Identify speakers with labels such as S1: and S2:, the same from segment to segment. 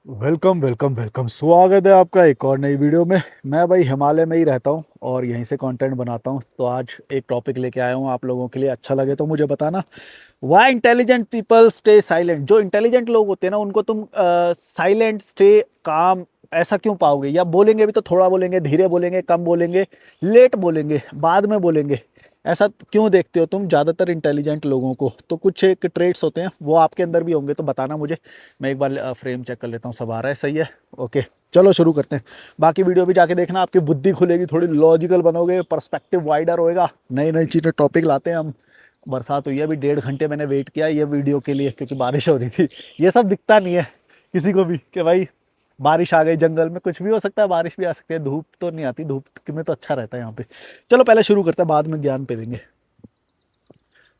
S1: Welcome welcome welcome, स्वागत है आपका एक और नई वीडियो में। मैं भाई हिमालय में ही रहता हूँ और यहीं से कंटेंट बनाता हूँ। तो आज एक टॉपिक लेके आया हूँ आप लोगों के लिए। अच्छा लगे तो मुझे बताना। Why intelligent people stay silent. जो इंटेलिजेंट लोग होते हैं ना, उनको तुम साइलेंट स्टे काम ऐसा क्यों पाओगे? या बोलेंगे भी तो थोड़ा बोलेंगे, धीरे बोलेंगे, कम बोलेंगे, लेट बोलेंगे, बाद में बोलेंगे। ऐसा क्यों देखते हो तुम ज़्यादातर इंटेलिजेंट लोगों को? तो कुछ एक ट्रेड्स होते हैं, वो आपके अंदर भी होंगे तो बताना मुझे। मैं एक बार फ्रेम चेक कर लेता हूँ, सब आ रहा है, सही है, ओके। चलो शुरू करते हैं। बाकी वीडियो भी जाके देखना, आपकी बुद्धि खुलेगी, थोड़ी लॉजिकल बनोगे, पर्सपेक्टिव वाइडर होएगा। नई नई चीज़ें टॉपिक लाते हैं हम। बरसात हुई है, अभी 1.5 घंटे मैंने वेट किया ये वीडियो के लिए, क्योंकि बारिश हो रही थी। ये सब दिखता नहीं है किसी को भी कि भाई बारिश आ गई। जंगल में कुछ भी हो सकता है, बारिश भी आ सकती है, धूप तो नहीं आती। धूप में तो अच्छा रहता है यहाँ पे। चलो पहले शुरू करते हैं, बाद में ज्ञान पे देंगे।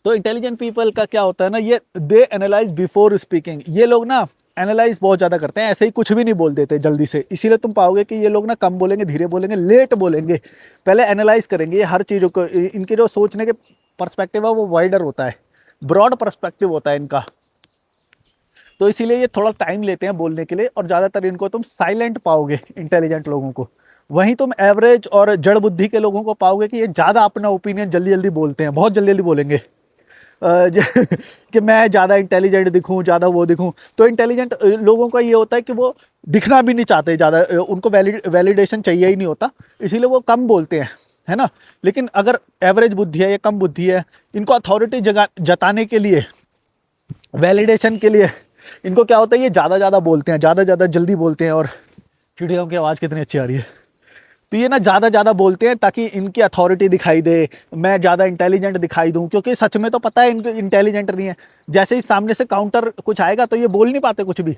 S1: तो इंटेलिजेंट पीपल का क्या होता है ना, ये दे एनालाइज बिफोर स्पीकिंग। ये लोग ना एनालाइज बहुत ज़्यादा करते हैं, ऐसे ही कुछ भी नहीं बोल देते जल्दी से। इसीलिए तुम पाओगे कि ये लोग ना कम बोलेंगे, धीरे बोलेंगे, लेट बोलेंगे। पहले एनालाइज करेंगे ये हर चीज़ों को। इनके जो सोचने के पर्सपेक्टिव है वो वाइडर होता है, ब्रॉड पर्सपेक्टिव होता है इनका। तो इसीलिए ये थोड़ा टाइम लेते हैं बोलने के लिए, और ज़्यादातर इनको तुम साइलेंट पाओगे इंटेलिजेंट लोगों को। वहीं तुम एवरेज और जड़ बुद्धि के लोगों को पाओगे कि ये ज़्यादा अपना ओपिनियन जल्दी जल्दी बोलते हैं, बहुत जल्दी जल्दी बोलेंगे। कि मैं ज़्यादा इंटेलिजेंट दिखूं, ज़्यादा वो दिखूं। तो इंटेलिजेंट लोगों का ये होता है कि वो दिखना भी नहीं चाहते ज़्यादा, उनको वैलिडेशन चाहिए ही नहीं होता, इसीलिए वो कम बोलते हैं, है ना। लेकिन अगर एवरेज बुद्धि है या कम बुद्धि है, इनको अथॉरिटी जताने के लिए, वैलिडेशन के लिए, इनको क्या होता है, ये ज़्यादा ज़्यादा बोलते हैं, ज़्यादा ज़्यादा जल्दी बोलते हैं। और चिड़ियों की आवाज़ कितनी अच्छी आ रही है। तो ये ना ज़्यादा ज़्यादा बोलते हैं ताकि इनकी अथॉरिटी दिखाई दे, मैं ज़्यादा इंटेलिजेंट दिखाई दूं। क्योंकि सच में तो पता है इनको इंटेलिजेंट नहीं है। जैसे ही सामने से काउंटर कुछ आएगा तो ये बोल नहीं पाते कुछ भी।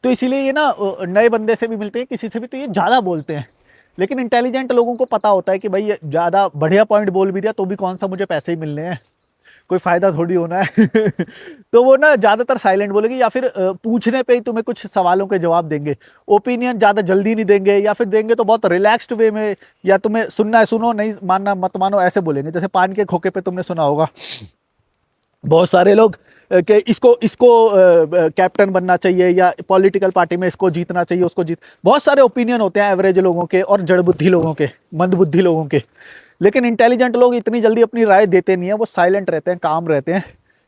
S1: तो इसीलिए ये ना नए बंदे से भी मिलते हैं, किसी से भी, तो ये ज़्यादा बोलते हैं। लेकिन इंटेलिजेंट लोगों को पता होता है कि भाई ये ज़्यादा बढ़िया पॉइंट बोल भी दिया तो भी कौन सा मुझे पैसे ही मिलने हैं, कोई फायदा थोड़ी होना है। तो वो ना ज्यादातर साइलेंट बोलेगी, या फिर पूछने पे ही तुम्हें कुछ सवालों के जवाब देंगे। ओपिनियन ज्यादा जल्दी नहीं देंगे, या फिर देंगे तो बहुत रिलैक्स्ड वे में। या तुम्हें सुनना है सुनो, नहीं मानना मत मानो, ऐसे बोलेंगे। जैसे पान के खोखे पे तुमने सुना होगा बहुत सारे लोग कि इसको इसको कैप्टन बनना चाहिए, या पॉलिटिकल पार्टी में इसको जीतना चाहिए, उसको जीत। बहुत सारे ओपिनियन होते हैं एवरेज लोगों के और जड़ बुद्धि लोगों के, मंद बुद्धि लोगों के। लेकिन इंटेलिजेंट लोग इतनी जल्दी अपनी राय देते नहीं है, वो साइलेंट रहते हैं, काम रहते हैं।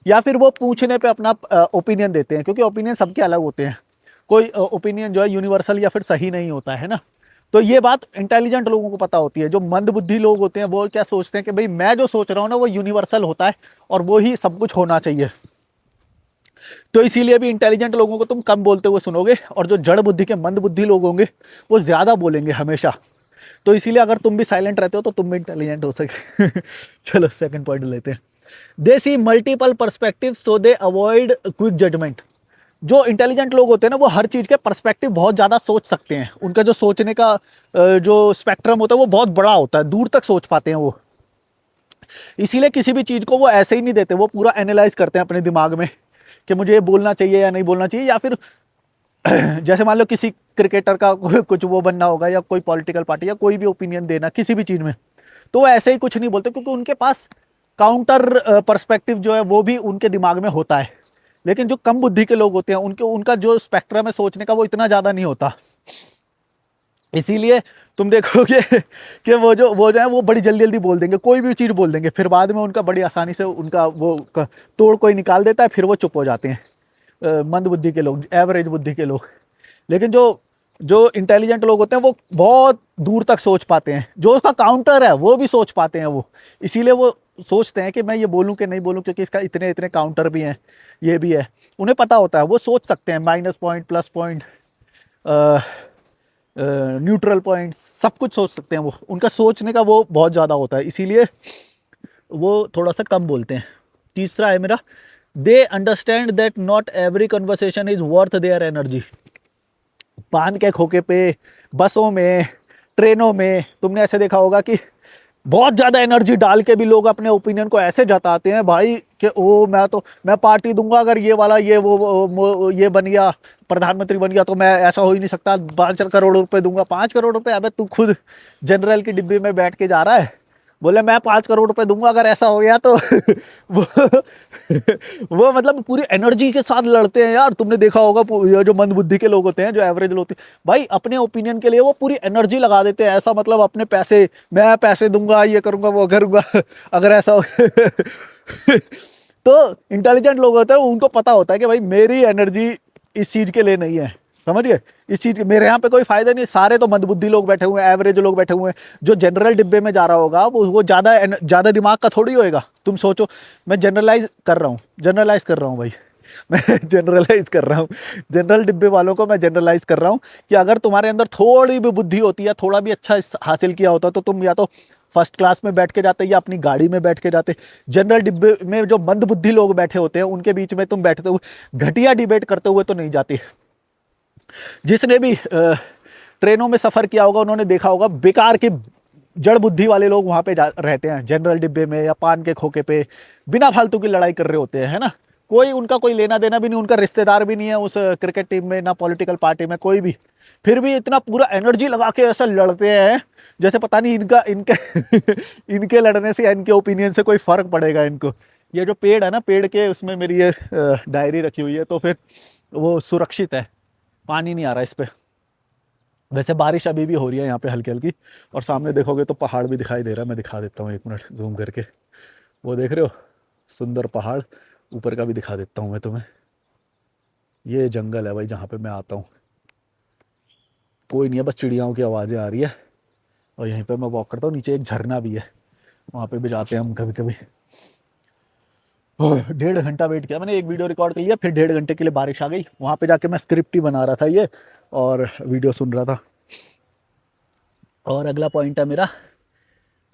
S1: या फिर वो पूछने पे अपना ओपिनियन देते हैं, क्योंकि ओपिनियन सबके अलग होते हैं। कोई ओपिनियन जो है यूनिवर्सल या फिर सही नहीं होता है ना। तो ये बात इंटेलिजेंट लोगों को पता होती है। जो मंद बुद्धि लोग होते हैं वो क्या सोचते हैं कि भाई मैं जो सोच रहा हूँ ना वो यूनिवर्सल होता है, और वो ही सब कुछ होना चाहिए। तो इसीलिए भी इंटेलिजेंट लोगों को तुम कम बोलते हुए सुनोगे, और जो जड़ बुद्धि के मंद बुद्धि लोग होंगे वो ज्यादा बोलेंगे हमेशा। तो इसीलिए अगर तुम भी साइलेंट रहते हो तो तुम भी इंटेलिजेंट हो सके। चलो सेकंड पॉइंट लेते हैं। They see multiple perspective so they avoid quick judgment. जो इंटेलिजेंट लोग होते हैं ना, वो हर चीज के पर्सपेक्टिव बहुत ज्यादा सोच सकते हैं। उनका जो सोचने का जो स्पेक्ट्रम होता है वो बहुत बड़ा होता है, दूर तक सोच पाते हैं वो। इसीलिए किसी भी चीज को वो ऐसे ही नहीं देते, वो पूरा एनालाइज करते हैं अपने दिमाग में कि मुझे ये बोलना चाहिए या नहीं बोलना चाहिए। या फिर जैसे मान लो किसी क्रिकेटर का कुछ वो बनना होगा, या कोई पॉलिटिकल पार्टी, या कोई भी ओपिनियन देना किसी भी चीज में, तो वो ऐसे ही कुछ नहीं बोलते, क्योंकि उनके पास काउंटर पर्सपेक्टिव जो है वो भी उनके दिमाग में होता है। लेकिन जो कम बुद्धि के लोग होते हैं, उनके उनका जो स्पेक्ट्रम है सोचने का वो इतना ज्यादा नहीं होता। इसीलिए तुम देखोगे कि वो जो है वो बड़ी जल्दी जल्दी बोल देंगे, कोई भी चीज़ बोल देंगे, फिर बाद में उनका बड़ी आसानी से उनका वो तोड़ कोई निकाल देता है, फिर वो चुप हो जाते हैं। मंद बुद्धि के लोग, एवरेज बुद्धि के लोग। लेकिन जो जो इंटेलिजेंट लोग होते हैं वो बहुत दूर तक सोच पाते हैं, जो उसका काउंटर है वो भी सोच पाते हैं वो। इसीलिए वो सोचते हैं कि मैं ये बोलूं कि नहीं बोलूं, क्योंकि इसका इतने इतने काउंटर भी हैं, ये भी है। उन्हें पता होता है, वो सोच सकते हैं, minus point, plus point, neutral point, सब कुछ सोच सकते हैं वो। उनका सोचने का वो बहुत ज़्यादा होता है, इसीलिए वो थोड़ा सा कम बोलते हैं। तीसरा है मेरा, they understand that not every conversation is worth their energy. पान के खोखे पे, बसों में, ट्रेनों में तुमने ऐसे देखा होगा कि बहुत ज़्यादा एनर्जी डाल के भी लोग अपने ओपिनियन को ऐसे जताते हैं भाई कि ओ मैं पार्टी दूंगा अगर ये वाला ये ये बन गया, प्रधानमंत्री बन गया, तो मैं ऐसा हो ही नहीं सकता, 5 करोड़ रुपए दूंगा। 5 करोड़ रुपए? अबे तू खुद जनरल की डिब्बी में बैठ के जा रहा है, बोले मैं 5 करोड़ रुपए दूंगा अगर ऐसा हो गया तो वो वो मतलब पूरी एनर्जी के साथ लड़ते हैं यार। तुमने देखा होगा ये जो मंदबुद्धि के लोग होते हैं, जो एवरेज लोग होते हैं भाई, अपने ओपिनियन के लिए वो पूरी एनर्जी लगा देते हैं। ऐसा मतलब अपने पैसे, मैं पैसे दूंगा, ये करूंगा, वो करूंगा अगर ऐसा हो तो इंटेलिजेंट लोग होते हैं, उनको पता होता है कि भाई मेरी एनर्जी इस चीज के लिए नहीं है, समझिए, इस चीज के मेरे यहाँ पे कोई फायदा नहीं। सारे तो मंदबुद्धि लोग बैठे हुए हैं, एवरेज लोग बैठे हुए हैं। जो जनरल डिब्बे में जा रहा होगा वो ज्यादा दिमाग का थोड़ी होएगा। तुम सोचो, मैं जनरलाइज कर रहा हूँ, जनरलाइज कर रहा हूँ भाई मैं जनरलाइज कर रहा हूँ, जनरल डिब्बे वालों को मैं जनरलाइज कर रहा हूँ कि अगर तुम्हारे अंदर थोड़ी भी बुद्धि होती है, थोड़ा भी अच्छा हासिल किया होता, तो तुम या तो फर्स्ट क्लास में बैठ के जाते या अपनी गाड़ी में बैठ के जाते। जनरल डिब्बे में जो मंदबुद्धि लोग बैठे होते हैं, उनके बीच में तुम बैठते हुए घटिया डिबेट करते हुए तो नहीं जाते। जिसने भी ट्रेनों में सफर किया होगा, उन्होंने देखा होगा बेकार के जड़ बुद्धि वाले लोग वहां पे रहते हैं जनरल डिब्बे में या पान के खोखे पे, बिना फालतू की लड़ाई कर रहे होते हैं, है ना। कोई उनका कोई लेना देना भी नहीं, उनका रिश्तेदार भी नहीं है उस क्रिकेट टीम में, ना पॉलिटिकल पार्टी में कोई भी, फिर भी इतना पूरा एनर्जी लगा के ऐसा लड़ते हैं जैसे पता नहीं इनका इनके इनके लड़ने से या इनके ओपिनियन से कोई फर्क पड़ेगा इनको। ये जो पेड़ है ना, पेड़ के उसमें मेरी ये डायरी रखी हुई है, तो फिर वो सुरक्षित है, पानी नहीं आ रहा इस पे। वैसे बारिश अभी भी हो रही है यहाँ पे हल्की हल्की, और सामने देखोगे तो पहाड़ भी दिखाई दे रहा है। मैं दिखा देता हूँ, 1 मिनट जूम करके, वो देख रहे हो सुंदर पहाड़, ऊपर का भी दिखा देता हूँ मैं तुम्हें। ये जंगल है भाई जहाँ पे मैं आता हूँ, कोई नहीं है, बस चिड़ियाओं की आवाज़ें आ रही है। और यहीं पे मैं वॉक करता हूँ, नीचे एक झरना भी है, वहाँ पे भी जाते हैं हम कभी कभी। 1.5 घंटा वेट किया मैंने, एक वीडियो रिकॉर्ड कर लिया, फिर 1.5 घंटे के लिए बारिश आ गई। वहाँ पे जाके मैं स्क्रिप्ट ही बना रहा था ये, और वीडियो सुन रहा था। और अगला पॉइंट है मेरा,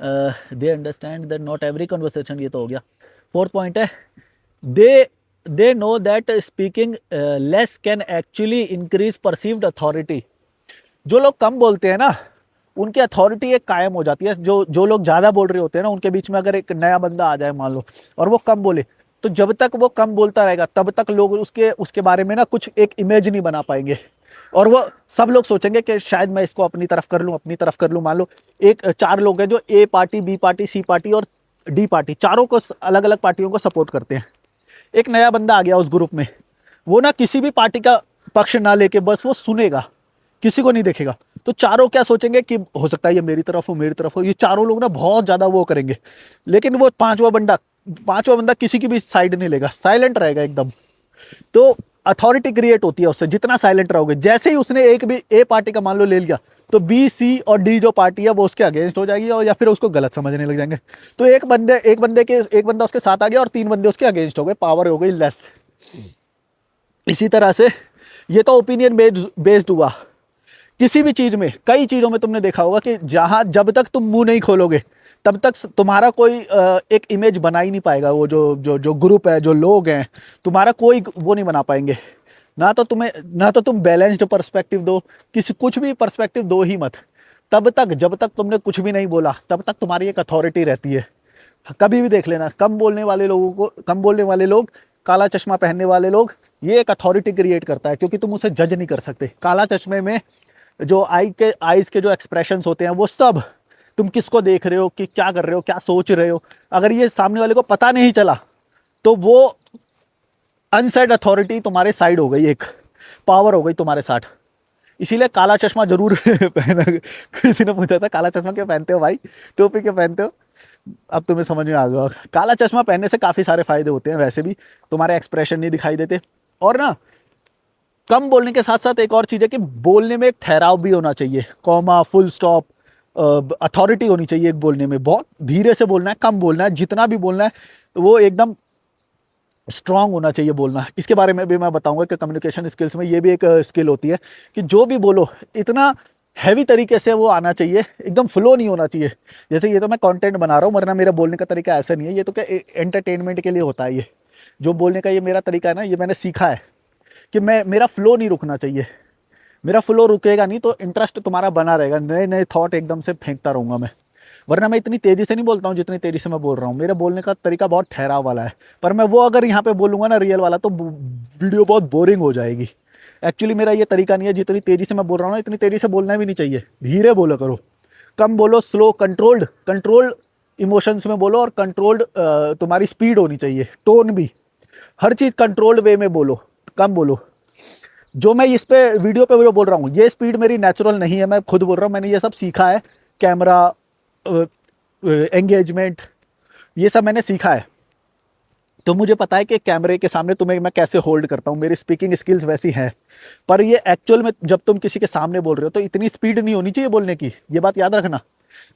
S1: they understand that not every conversation, ये तो हो गया। 4th पॉइंट है, they they know that speaking less can actually increase perceived authority. जो लोग कम बोलते हैं ना, उनकी अथॉरिटी एक कायम हो जाती है। जो लोग ज़्यादा बोल रहे होते हैं ना, उनके बीच में अगर एक नया बंदा आ जाए मान लो, और वो कम बोले, तो जब तक वो कम बोलता रहेगा तब तक लोग उसके बारे में ना कुछ एक इमेज नहीं बना पाएंगे। और वो सब लोग सोचेंगे कि शायद मैं इसको अपनी तरफ कर लूँ, अपनी तरफ कर लूँ। मान लो 4 लोग हैं जो ए पार्टी, बी पार्टी, सी पार्टी और डी पार्टी, चारों को अलग अलग पार्टियों को सपोर्ट करते हैं। एक नया बंदा आ गया उस ग्रुप में, वो ना किसी भी पार्टी का पक्ष ना लेके बस वो सुनेगा, किसी को नहीं देखेगा। तो चारों क्या सोचेंगे कि हो सकता है ये मेरी तरफ हो, मेरी तरफ हो। ये चारों लोग ना बहुत ज्यादा वो करेंगे, लेकिन वो पांचवा बंदा किसी की भी साइड नहीं लेगा, साइलेंट रहेगा एकदम। तो अथॉरिटी क्रिएट होती है उससे, जितना साइलेंट रहोगे। जैसे ही उसने एक भी ए पार्टी का मान लो ले लिया, तो बी, सी और डी जो पार्टी है वो उसके अगेंस्ट हो जाएगी, और या फिर उसको गलत समझने लग जाएंगे। तो एक बंदा उसके साथ आ गया और 3 बंदे उसके अगेंस्ट हो गए, पावर हो गई लेस। इसी तरह से ये तो ओपिनियन बेस्ड हुआ। किसी भी चीज में, कई चीजों में तुमने देखा होगा कि जब तक तुम मुंह नहीं खोलोगे तब तक तुम्हारा कोई एक इमेज बना ही नहीं पाएगा। वो जो ग्रुप है, जो लोग हैं, तुम्हारा कोई वो नहीं बना पाएंगे। ना तो तुम बैलेंस्ड पर्सपेक्टिव दो, कुछ भी पर्सपेक्टिव दो ही मत, जब तक तुमने कुछ भी नहीं बोला तब तक तुम्हारी एक अथॉरिटी रहती है। कभी भी देख लेना, कम बोलने वाले लोग, काला चश्मा पहनने वाले लोग, ये एक अथॉरिटी क्रिएट करता है, क्योंकि तुम उसे जज नहीं कर सकते। काला चश्मे में जो आईज के जो एक्सप्रेशंस होते हैं, वो सब तुम किसको देख रहे हो, कि क्या कर रहे हो, क्या सोच रहे हो, अगर ये सामने वाले को पता नहीं चला तो वो अनसेड अथॉरिटी तुम्हारे साइड हो गई, एक पावर हो गई तुम्हारे साथ। इसीलिए काला चश्मा जरूर पहना। किसी ने पूछा था काला चश्मा क्यों पहनते हो भाई, टोपी क्यों पहनते हो, अब तुम्हें समझ में आ गया। काला चश्मा पहनने से काफी सारे फायदे होते हैं, वैसे भी तुम्हारे एक्सप्रेशन नहीं दिखाई देते। और ना, कम बोलने के साथ साथ एक और चीज है कि बोलने में एक ठहराव भी होना चाहिए, कॉमा, फुल स्टॉप, अथॉरिटी होनी चाहिए एक बोलने में। बहुत धीरे से बोलना है, कम बोलना है, जितना भी बोलना है वो एकदम स्ट्रांग होना चाहिए बोलना। इसके बारे में भी मैं बताऊंगा कि कम्युनिकेशन स्किल्स में ये भी एक स्किल होती है कि जो भी बोलो इतना हैवी तरीके से वो आना चाहिए, एकदम फ्लो नहीं होना चाहिए। जैसे ये तो मैं कंटेंट बना रहा हूँ, वरना मेरा बोलने का तरीका ऐसा नहीं है। ये तो क्या एंटरटेनमेंट के लिए होता है। ये जो बोलने का ये मेरा तरीका है ना, ये मैंने सीखा है कि मेरा फ्लो नहीं रुकना चाहिए। मेरा फ्लो रुकेगा नहीं तो इंटरेस्ट तुम्हारा बना रहेगा, नए नए थॉट एकदम से फेंकता रहूँगा मैं। वरना मैं इतनी तेज़ी से नहीं बोलता हूँ जितनी तेज़ी से मैं बोल रहा हूँ। मेरा बोलने का तरीका बहुत ठहराव वाला है, पर मैं वो अगर यहाँ पे बोलूँगा ना रियल वाला, तो वीडियो बहुत बोरिंग हो जाएगी। एक्चुअली मेरा ये तरीका नहीं है। जितनी तेज़ी से मैं बोल रहा हूँ ना, इतनी तेज़ी से बोलना भी नहीं चाहिए, धीरे बोला करो, कम बोलो, स्लो, कंट्रोल्ड इमोशंस में बोलो, और कंट्रोल्ड तुम्हारी स्पीड होनी चाहिए, टोन भी, हर चीज़ कंट्रोल्ड वे में बोलो, कम बोलो। जो मैं इस पे वीडियो पे जो बोल रहा हूँ, ये स्पीड मेरी नेचुरल नहीं है, मैं खुद बोल रहा हूँ, मैंने ये सब सीखा है, कैमरा, एंगेजमेंट, ये सब मैंने सीखा है। तो मुझे पता है कि कैमरे के सामने तुम्हें मैं कैसे होल्ड करता हूँ, मेरी स्पीकिंग स्किल्स वैसी हैं। पर ये एक्चुअल में जब तुम किसी के सामने बोल रहे हो तो इतनी स्पीड नहीं होनी चाहिए बोलने की, ये बात याद रखना।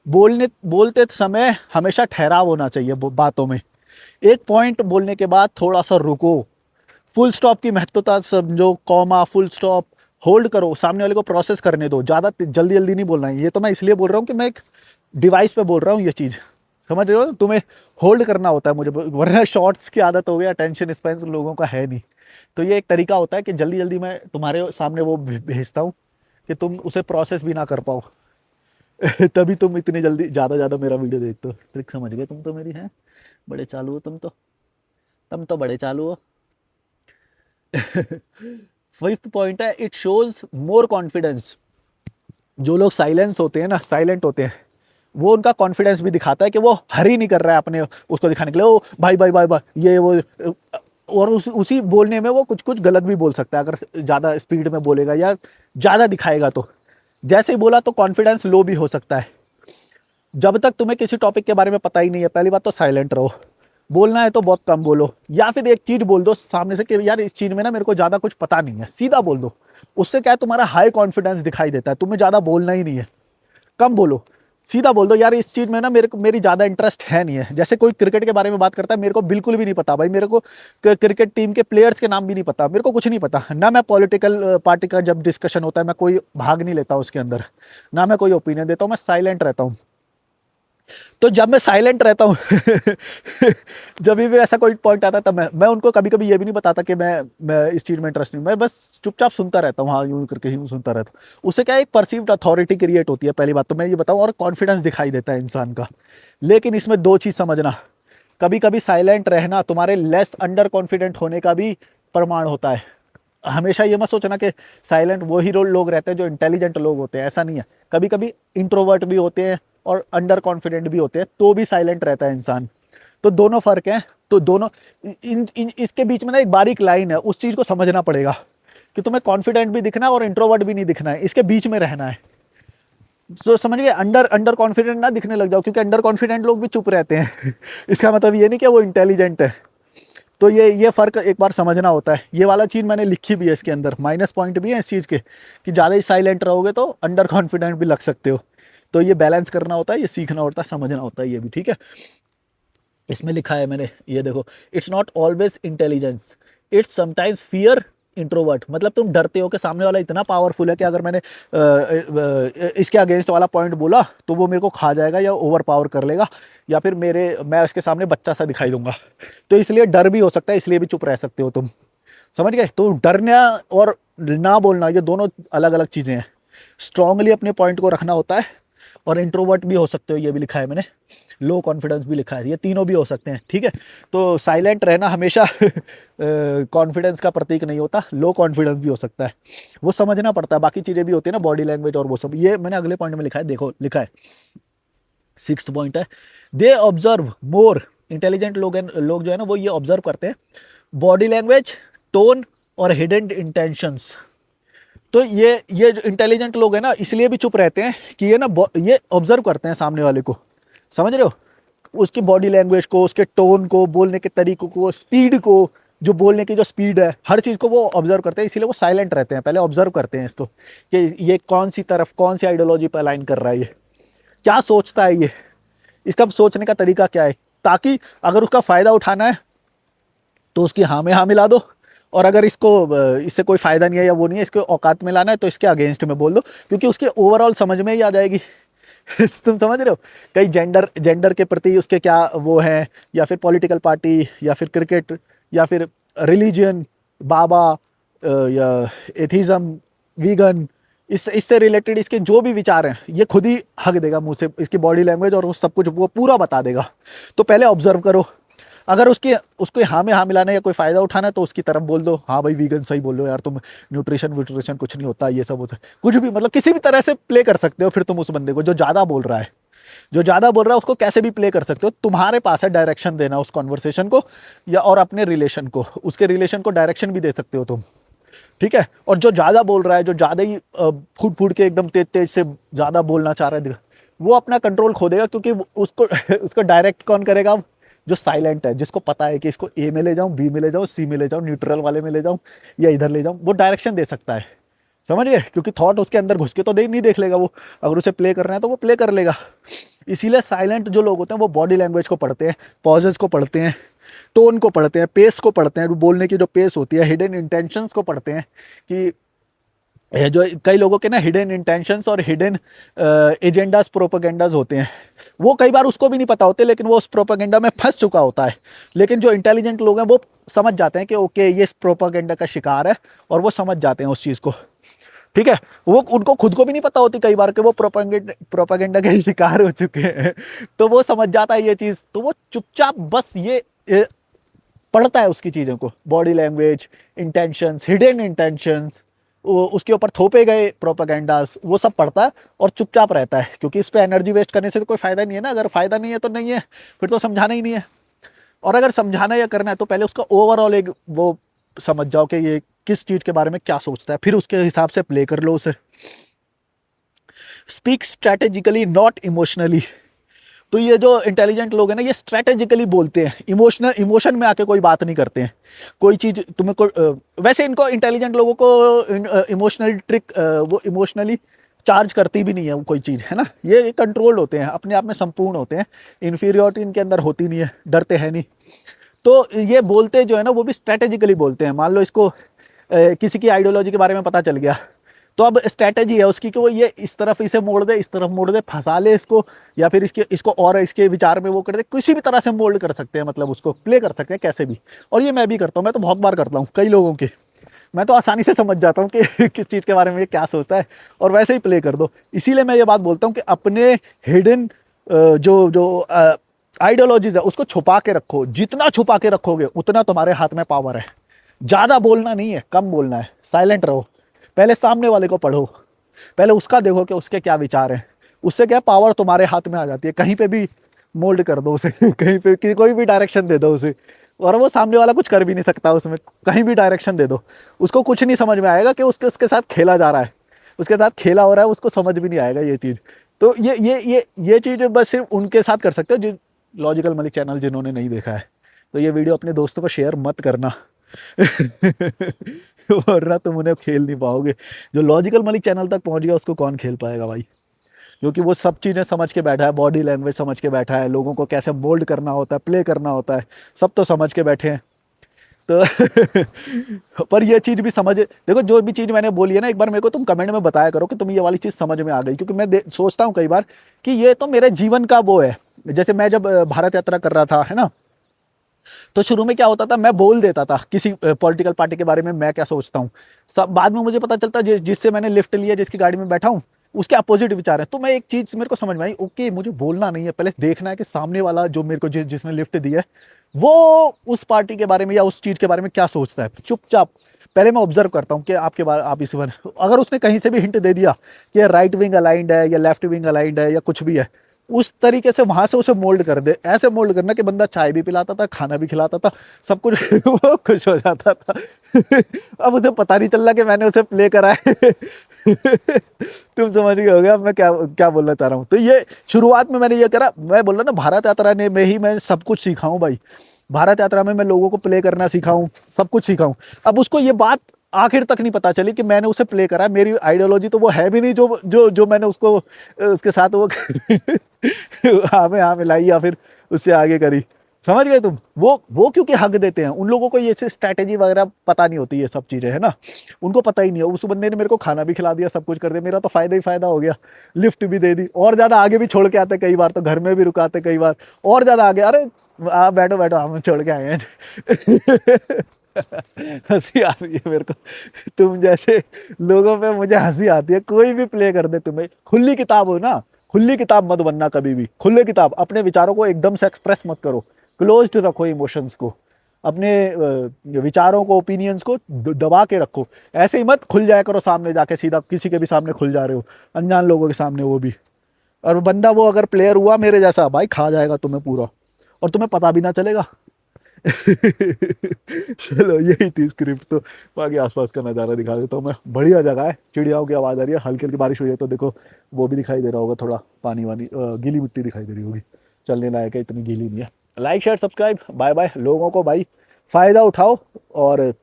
S1: बोलते समय हमेशा ठहराव होना चाहिए बातों में। एक पॉइंट बोलने के बाद थोड़ा सा रुको, फुल स्टॉप की महत्वता समझो, कॉमा, फुल स्टॉप, होल्ड करो, सामने वाले को प्रोसेस करने दो, ज़्यादा जल्दी जल्दी नहीं बोलना है। ये तो मैं इसलिए बोल रहा हूँ कि मैं एक डिवाइस पे बोल रहा हूँ ये चीज़, समझ रहे हो, तुम्हें होल्ड करना होता है मुझे, वरना शॉर्ट्स की आदत हो गई, अटेंशन स्पैन लोगों का है नहीं। तो ये एक तरीका होता है कि जल्दी जल्दी मैं तुम्हारे सामने वो भेजता हूँ कि तुम उसे प्रोसेस भी ना कर पाओ। तभी तुम इतनी जल्दी ज़्यादा मेरा वीडियो देखते हो। ट्रिक समझ गए तुम तो मेरी, हैं बड़े चालू हो तुम तो बड़े चालू हो। फिफ्थ पॉइंट है, इट शोज मोर कॉन्फिडेंस। जो लोग साइलेंस होते हैं ना, साइलेंट होते हैं, वो उनका कॉन्फिडेंस भी दिखाता है कि वो हरी नहीं कर रहा है अपने उसको दिखाने के लिए, ओ भाई भाई भाई भाई ये वो। और उसी बोलने में वो कुछ कुछ गलत भी बोल सकता है अगर ज़्यादा स्पीड में बोलेगा या ज़्यादा दिखाएगा तो। जैसे ही बोला तो कॉन्फिडेंस लो भी हो सकता है। जब तक तुम्हें किसी टॉपिक के बारे में पता ही नहीं है, पहली बात तो साइलेंट रहो, बोलना है तो बहुत कम बोलो, या फिर एक चीज़ बोल दो सामने से कि यार इस चीज़ में ना मेरे को ज़्यादा कुछ पता नहीं है, सीधा बोल दो। उससे क्या है, तुम्हारा हाई कॉन्फिडेंस दिखाई देता है, तुम्हें ज़्यादा बोलना ही नहीं है, कम बोलो, सीधा बोल दो यार इस चीज़ में ना मेरी ज़्यादा इंटरेस्ट है नहीं है। जैसे कोई क्रिकेट के बारे में बात करता है, मेरे को बिल्कुल भी नहीं पता भाई, मेरे को क्रिकेट टीम के प्लेयर्स के नाम भी नहीं पता, मेरे को कुछ नहीं पता ना। मैं पॉलिटिकल पार्टी का जब डिस्कशन होता है मैं कोई भाग नहीं लेता उसके अंदर, ना मैं कोई ओपिनियन देता हूँ, मैं साइलेंट रहता हूँ। तो जब मैं साइलेंट रहता हूँ जब भी ऐसा कोई पॉइंट आता है तब मैं उनको कभी कभी ये भी नहीं बताता कि मैं इस चीज़ में इंटरेस्ट नहीं, मैं बस चुपचाप सुनता रहता हूँ, हाँ यूँ करके यूँ सुनता रहता हूँ। उससे क्या है, एक परसीव्ड अथॉरिटी क्रिएट होती है, पहली बात तो मैं ये बताऊँ, और कॉन्फिडेंस दिखाई देता है इंसान का। लेकिन इसमें दो चीज़ समझना, कभी कभी साइलेंट रहना तुम्हारे लेस अंडर कॉन्फिडेंट होने का भी प्रमाण होता है। हमेशा ये मत सोचना कि साइलेंट वो ही लोग रहते हैं जो इंटेलिजेंट लोग होते हैं, ऐसा नहीं है। कभी कभी इंट्रोवर्ट भी होते हैं और अंडर कॉन्फिडेंट भी होते हैं, तो भी साइलेंट रहता है इंसान। तो दोनों फर्क हैं। तो दोनों इसके बीच में ना एक बारीक लाइन है, उस चीज़ को समझना पड़ेगा कि तुम्हें कॉन्फिडेंट भी दिखना है और इंट्रोवर्ट भी नहीं दिखना है, इसके बीच में रहना है। तो समझ गए, अंडर कॉन्फिडेंट ना दिखने लग जाओ, क्योंकि अंडर कॉन्फिडेंट लोग भी चुप रहते हैं इसका मतलब ये नहीं कि वो इंटेलिजेंट है। तो ये फ़र्क एक बार समझना होता है। ये वाला चीज़ मैंने लिखी भी है इसके अंदर, माइनस पॉइंट भी है इस चीज़ के कि ज़्यादा ही साइलेंट रहोगे तो अंडर कॉन्फिडेंट भी लग सकते हो। तो ये बैलेंस करना होता है, ये सीखना होता है, समझना होता है ये भी, ठीक है। इसमें लिखा है मैंने, ये देखो, it's not always intelligence, it's sometimes fear introvert. मतलब तुम डरते हो कि सामने वाला इतना पावरफुल है कि अगर मैंने इसके अगेंस्ट वाला पॉइंट बोला तो वो मेरे को खा जाएगा या ओवर पावर कर लेगा, या फिर मैं उसके सामने बच्चा सा दिखाई दूंगा। तो इसलिए डर भी हो सकता है, इसलिए भी चुप रह सकते हो तुम, समझ गए। तो डरना और ना बोलना ये दोनों अलग अलग चीज़ें हैं। स्ट्रांगली अपने पॉइंट को रखना होता है, और इंट्रोवर्ट भी हो सकते हो, ये भी लिखा है मैंने, लो कॉन्फिडेंस भी लिखा है, ये तीनों भी हो सकते हैं, ठीक है। तो साइलेंट रहना हमेशा कॉन्फिडेंस का प्रतीक नहीं होता, लो कॉन्फिडेंस भी हो सकता है, वो समझना पड़ता है। बाकी चीज़ें भी होती है ना, बॉडी लैंग्वेज और वो सब, ये मैंने अगले पॉइंट में लिखा है, देखो लिखा है, सिक्स्थ पॉइंट है, दे ऑब्जर्व मोर। इंटेलिजेंट लोग जो है ना वो ये ऑब्जर्व करते हैं बॉडी लैंग्वेज, टोन और हिडन इंटेंशंस। तो ये जो इंटेलिजेंट लोग हैं ना इसलिए भी चुप रहते हैं कि ये ना ये ऑब्जर्व करते हैं सामने वाले को, समझ रहे हो, उसकी बॉडी लैंग्वेज को, उसके टोन को, बोलने के तरीकों को, स्पीड को, जो बोलने की जो स्पीड है, हर चीज़ को वो ऑब्जर्व करते हैं। इसीलिए वो साइलेंट रहते हैं, पहले ऑब्जर्व करते हैं इसको कि ये कौन सी तरफ, कौन सी आइडियोलॉजी पर अलाइन कर रहा है, ये क्या सोचता है, ये इसका सोचने का तरीका क्या है, ताकि अगर उसका फ़ायदा उठाना है तो उसकी हाँ में हाँ मिला दो, और अगर इससे कोई फ़ायदा नहीं है या वो नहीं है, इसके औकात में लाना है तो इसके अगेंस्ट में बोल दो, क्योंकि उसके ओवरऑल समझ में ही आ जाएगी तुम समझ रहे हो, कई जेंडर के प्रति उसके क्या वो हैं, या फिर पॉलिटिकल पार्टी, या फिर क्रिकेट, या फिर रिलीजन, बाबा, या एथिज़म, वीगन, इससे रिलेटेड इसके जो भी विचार हैं ये खुद ही हक देगा मुँह से, इसकी बॉडी लैंग्वेज और वो सब कुछ वो पूरा बता देगा। तो पहले ऑब्जर्व करो, अगर उसको हाँ में हाँ मिलाना है या कोई फ़ायदा उठाना है तो उसकी तरफ बोल दो, हाँ भाई वीगन सही बोल रहे हो यार तुम, न्यूट्रिशन कुछ नहीं होता, ये सब होता है, कुछ भी, मतलब किसी भी तरह से प्ले कर सकते हो फिर तुम उस बंदे को जो ज़्यादा बोल रहा है। जो ज़्यादा बोल रहा है उसको कैसे भी प्ले कर सकते हो, तुम्हारे पास है डायरेक्शन देना उस कॉन्वर्सेशन को, या और अपने रिलेशन को, उसके रिलेशन को डायरेक्शन भी दे सकते हो तुम, ठीक है। और जो ज़्यादा बोल रहा है, जो ज़्यादा ही फूट फूट के एकदम तेज तेज से ज़्यादा बोलना चाह रहा है, वो अपना कंट्रोल खो देगा, क्योंकि उसको उसको डायरेक्ट कौन करेगा अब? जो साइलेंट है, जिसको पता है कि इसको ए में ले जाऊं, बी में ले जाऊं, सी में ले जाऊं, न्यूट्रल वाले में ले जाऊं, या इधर ले जाऊं, वो डायरेक्शन दे सकता है। समझ गए? क्योंकि थॉट उसके अंदर घुस के तो नहीं देख लेगा वो, अगर उसे प्ले करना है तो वो प्ले कर लेगा। इसीलिए साइलेंट जो लोग होते हैं वो बॉडी लैंग्वेज को पढ़ते हैं, पॉजेस को पढ़ते हैं, टोन को पढ़ते हैं, पेस को पढ़ते हैं, बोलने की जो पेस होती है, हिडन इंटेंशंस को पढ़ते हैं कि ये जो कई लोगों के ना हिडन इंटेंशंस और हिडन एजेंडास प्रोपेगेंडाज होते हैं, वो कई बार उसको भी नहीं पता होते, लेकिन वो उस प्रोपेगेंडा में फंस चुका होता है। लेकिन जो इंटेलिजेंट लोग हैं वो समझ जाते हैं कि ओके ये इस प्रोपेगेंडा का शिकार है, और वो समझ जाते हैं उस चीज़ को, ठीक है। वो उनको खुद को भी नहीं पता होती कई बार कि वो प्रोपेगेंडा के शिकार हो चुके हैं, तो वो समझ जाता है ये चीज़, तो वो चुपचाप बस ये पढ़ता है उसकी चीज़ों को, body language, intentions, hidden intentions, उसके ऊपर थोपे गए प्रोपेगेंडास, वो सब पढ़ता है और चुपचाप रहता है, क्योंकि इस पर एनर्जी वेस्ट करने से तो कोई फायदा नहीं है ना। अगर फायदा नहीं है तो नहीं है, फिर तो समझाना ही नहीं है। और अगर समझाना या करना है तो पहले उसका ओवरऑल एक वो समझ जाओ कि ये किस चीज़ के बारे में क्या सोचता है, फिर उसके हिसाब से प्ले कर लो उसे। Speak strategically not emotionally. तो ये जो इंटेलिजेंट लोग हैं ना, ये स्ट्रैटेजिकली बोलते हैं, इमोशन में आके कोई बात नहीं करते हैं। कोई चीज़ तुम्हें को वैसे इनको इंटेलिजेंट लोगों को इमोशनल ट्रिक, वो इमोशनली चार्ज करती भी नहीं है वो कोई चीज़, है ना। ये कंट्रोल्ड होते हैं, अपने आप में संपूर्ण होते हैं, इन्फीरियोरिटी इनके अंदर होती नहीं है, डरते हैं नहीं। तो ये बोलते जो है ना वो भी स्ट्रैटेजिकली बोलते हैं। मान लो इसको किसी की आइडियोलॉजी के बारे में पता चल गया, तो अब स्ट्रैटेजी है उसकी कि वो ये इस तरफ इसे मोड़ दे, इस तरफ मोड़ दे, फंसा ले इसको, या फिर इसको और इसके विचार में वो कर दे, किसी भी तरह से मोल्ड कर सकते हैं, मतलब उसको प्ले कर सकते हैं कैसे भी। और ये मैं भी करता हूँ, मैं तो बहुत बार करता हूँ कई लोगों के। मैं तो आसानी से समझ जाता हूँ कि किस चीज़ के बारे में ये क्या सोचता है, और वैसे ही प्ले कर दो। इसीलिए मैं ये बात बोलता हूँ कि अपने हिडन जो जो आइडियोलॉजीज है उसको छुपा के रखो। जितना छुपा के रखोगे उतना तुम्हारे हाथ में पावर है। ज़्यादा बोलना नहीं है, कम बोलना है, साइलेंट रहो। पहले सामने वाले को पढ़ो, पहले उसका देखो कि उसके क्या विचार हैं। उससे क्या पावर तुम्हारे हाथ में आ जाती है, कहीं पे भी मोल्ड कर दो उसे कहीं पे कोई भी डायरेक्शन दे दो उसे, और वो सामने वाला कुछ कर भी नहीं सकता उसमें। कहीं भी डायरेक्शन दे दो, उसको कुछ नहीं समझ में आएगा कि उसके साथ खेला जा रहा है, उसके साथ खेला हो रहा है, उसको समझ भी नहीं आएगा ये चीज़। तो ये चीज़ बस सिर्फ उनके साथ कर सकते हो जो लॉजिकल मलिक चैनल जिन्होंने नहीं देखा है। तो ये वीडियो अपने दोस्तों को शेयर मत करना वरना तुम उन्हें खेल नहीं पाओगे। जो लॉजिकल मलिक चैनल तक पहुंच गया उसको कौन खेल पाएगा भाई, क्योंकि वो सब चीज़ें समझ के बैठा है, बॉडी लैंग्वेज समझ के बैठा है, लोगों को कैसे मोल्ड करना होता है, प्ले करना होता है, सब तो समझ के बैठे हैं। तो पर ये चीज़ भी समझ, देखो जो भी चीज़ मैंने बोली है ना, एक बार मेरे को तुम कमेंट में बताया करो कि तुम ये वाली चीज़ समझ में आ गई, क्योंकि मैं सोचता हूँ कई बार कि ये तो मेरे जीवन का वो है। जैसे मैं जब भारत यात्रा कर रहा था, है ना, तो शुरू में क्या होता था, मैं बोल देता था किसी पॉलिटिकल पार्टी के बारे में मैं क्या सोचता हूँ। सब बाद में मुझे पता चलता जिससे मैंने लिफ्ट लिया, जिसकी गाड़ी में बैठा हूँ, उसके अपोजिट विचार है। तो मैं एक चीज़ मेरे को समझ में आई, ओके मुझे बोलना नहीं है, पहले देखना है कि सामने वाला जो मेरे को जिसने लिफ्ट दिया है वो उस पार्टी के बारे में या उस चीज़ के बारे में क्या सोचता है। चुपचाप पहले मैं ऑब्जर्व करता हूँ कि आपके बारे, आप इस बारे, अगर उसने कहीं से भी हिंट दे दिया कि राइट विंग अलाइंड है या लेफ्ट विंग अलाइंड है या कुछ भी है, उस तरीके से वहां से उसे मोल्ड कर दे। ऐसे मोल्ड करना कि बंदा चाय भी पिलाता था, खाना भी खिलाता था, सब कुछ वो खुश हो जाता था अब उसे पता नहीं चल रहा कि मैंने उसे प्ले करा है तुम समझ गए होगे अब मैं क्या क्या बोलना चाह रहा हूँ। तो ये शुरुआत में मैंने ये करा, मैं बोल रहा ना, भारत यात्रा ने में ही मैं सब कुछ सीखा हूँ भाई। भारत यात्रा में मैं लोगों को प्ले करना सीखा हूँ, सब कुछ सीखा हूँ। अब उसको ये बात आखिर तक नहीं पता चली कि मैंने उसे प्ले करा। मेरी आइडियोलॉजी तो वो है भी नहीं जो जो जो मैंने उसको उसके साथ वो हाँ मिलाई या फिर उससे आगे करी। समझ गए तुम? वो क्योंकि हक देते हैं, उन लोगों को ये स्ट्रैटेजी वगैरह पता नहीं होती, ये सब चीज़ें है ना, उनको पता ही नहीं है। उस बंदे ने मेरे को खाना भी खिला दिया, सब कुछ कर दिया, मेरा तो फ़ायदा ही फ़ायदा हो गया, लिफ्ट भी दे दी, और ज़्यादा आगे भी छोड़ के आते कई बार, तो घर में भी रुकाते कई बार, और ज़्यादा आगे, अरे आप बैठो बैठो हम छोड़ के आए हैं हंसी आ रही है मेरे को, तुम जैसे लोगों पे मुझे हंसी आती है। कोई भी प्ले कर दे तुम्हें, खुली किताब हो ना, खुली किताब मत बनना कभी भी। खुले किताब, अपने विचारों को एकदम से एक्सप्रेस मत करो, क्लोज्ड रखो इमोशंस को, अपने विचारों को, ओपिनियंस को दबा के रखो। ऐसे ही मत खुल जाया करो सामने जाके, सीधा किसी के भी सामने खुल जा रहे हो, अनजान लोगों के सामने वो भी। और वो बंदा वो अगर प्लेयर हुआ मेरे जैसा, भाई खा जाएगा तुम्हें पूरा, और तुम्हें पता भी ना चलेगा। चलो यही थी स्क्रिप्ट। तो बाकी आसपास का नज़ारा दिखा देता हूँ मैं, बढ़िया जगह है, चिड़ियाओं की आवाज़ आ रही है, हल्की हल्की बारिश हुई है तो देखो वो भी दिखाई दे रहा होगा, थोड़ा पानी वानी गीली मिट्टी दिखाई दे रही होगी, चलने लायक है, इतनी गीली नहीं है। Like share subscribe, bye bye. लोगों को भाई फ़ायदा उठाओ, और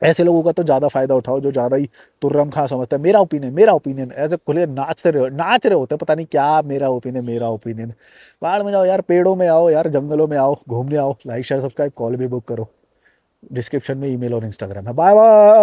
S1: ऐसे लोगों का तो ज़्यादा फायदा उठाओ जो ज़्यादा ही तुर्रम खा समझता है। मेरा ओपिनियन ऐसे खुले नाच रहे होते हैं, पता नहीं क्या, मेरा ओपिनियन। पहाड़ में जाओ यार, पेड़ों में आओ यार, जंगलों में आओ, घूमने आओ। लाइक शेयर सब्सक्राइब, कॉल भी बुक करो, डिस्क्रिप्शन में ईमेल और इंस्टाग्राम है। Bye bye.